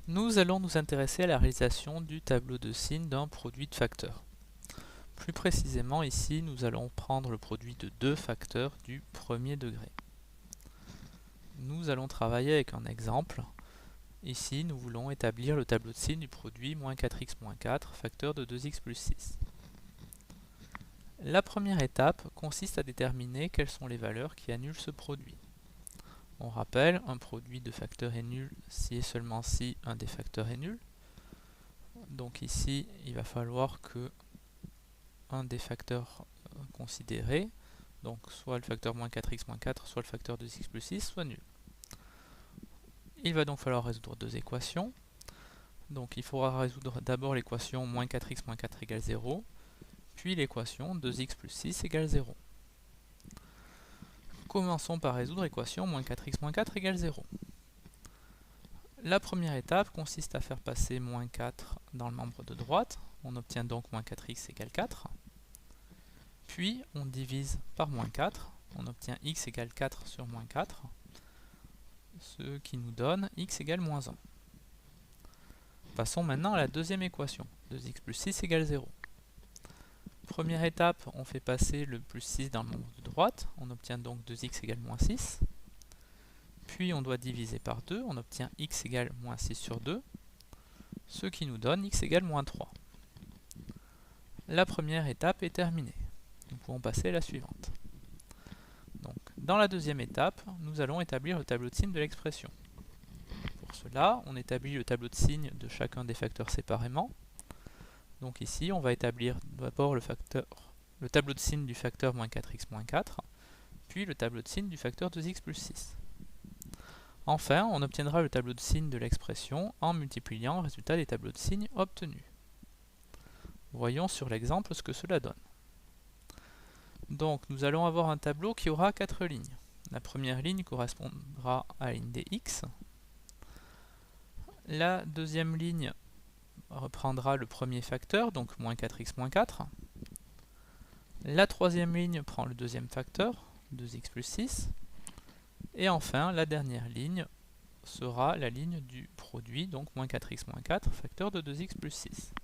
Nous allons nous intéresser à la réalisation du tableau de signes d'un produit de facteurs. Plus précisément ici, nous allons prendre le produit de deux facteurs du premier degré. Nous allons travailler avec un exemple. Ici, nous voulons établir le tableau de signes du produit moins 4x moins 4, facteur de 2x plus 6. La première étape consiste à déterminer quelles sont les valeurs qui annulent ce produit. On rappelle, un produit de facteurs est nul si et seulement si un des facteurs est nul. Donc ici, il va falloir que un des facteurs considérés, donc soit le facteur moins 4x moins 4, soit le facteur 2x plus 6, soit nul. Il va donc falloir résoudre deux équations. Donc il faudra résoudre d'abord l'équation moins 4x moins 4 égale 0, puis l'équation 2x plus 6 égale 0. Commençons par résoudre l'équation moins 4x moins 4 égale 0. La première étape consiste à faire passer moins 4 dans le membre de droite. On obtient donc moins 4x égale 4. Puis on divise par moins 4. On obtient x égale 4 sur moins 4, ce qui nous donne x égale moins 1. Passons maintenant à la deuxième équation. 2x plus 6 égale 0. Première étape, on fait passer le plus 6 dans le membre de droite. On obtient donc 2x égale moins 6. Puis on doit diviser par 2. On obtient x égale moins 6 sur 2, ce qui nous donne x égale moins 3. La première étape est terminée. Nous pouvons passer à la suivante. Donc, dans la deuxième étape, nous allons établir le tableau de signes de l'expression. Pour cela, on établit le tableau de signes de chacun des facteurs séparément. Donc ici, on va établir d'abord le tableau de signes du facteur moins 4x moins 4, puis le tableau de signes du facteur 2x plus 6. Enfin, on obtiendra le tableau de signes de l'expression en multipliant le résultat des tableaux de signes obtenus. Voyons sur l'exemple ce que cela donne. Donc, nous allons avoir un tableau qui aura 4 lignes. La première ligne correspondra à la ligne des x. La deuxième ligne reprendra le premier facteur, donc moins 4x moins 4. La troisième ligne prend le deuxième facteur, 2x plus 6. Et enfin, la dernière ligne sera la ligne du produit, donc moins 4x moins 4, facteur de 2x plus 6.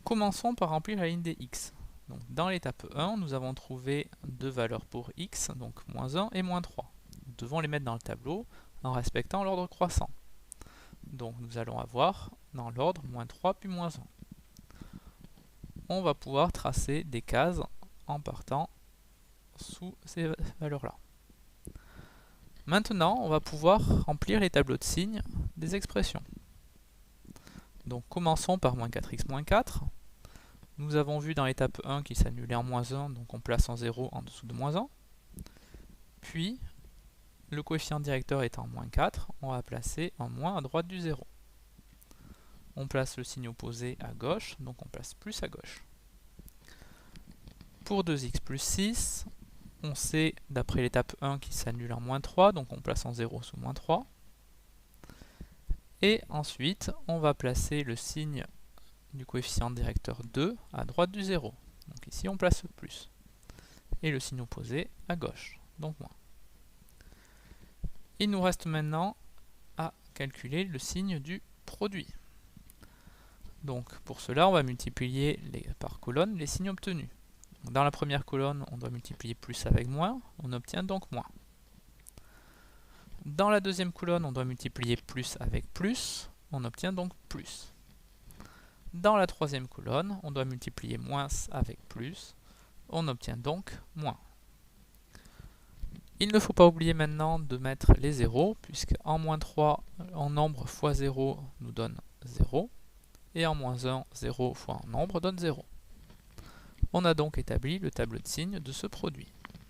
Commençons par remplir la ligne des x. Donc, dans l'étape 1, nous avons trouvé deux valeurs pour x, donc moins 1 et moins 3. Nous devons les mettre dans le tableau en respectant l'ordre croissant. Donc nous allons avoir dans l'ordre moins 3 puis moins 1. On va pouvoir tracer des cases en partant sous ces valeurs-là. Maintenant, on va pouvoir remplir les tableaux de signes des expressions. Donc commençons par moins 4x moins 4. Nous avons vu dans l'étape 1 qu'il s'annulait en moins 1, donc on place un 0 en dessous de moins 1. Puis, le coefficient directeur étant moins 4, on va placer un moins à droite du 0. On place le signe opposé à gauche, donc on place plus à gauche. Pour 2x plus 6, on sait d'après l'étape 1 qu'il s'annule en moins 3, donc on place un 0 sous moins 3. Et ensuite, on va placer le signe du coefficient directeur 2 à droite du 0. Donc ici, on place plus. Et le signe opposé à gauche, donc moins. Il nous reste maintenant à calculer le signe du produit. Donc pour cela, on va multiplier par colonne les signes obtenus. Dans la première colonne, on doit multiplier plus avec moins, on obtient donc moins. Dans la deuxième colonne, on doit multiplier plus avec plus, on obtient donc plus. Dans la troisième colonne, on doit multiplier moins avec plus, on obtient donc moins. Il ne faut pas oublier maintenant de mettre les zéros, puisque en moins 3, en nombre fois 0 nous donne 0, et en moins 1, 0 fois un nombre donne 0. On a donc établi le tableau de signes de ce produit.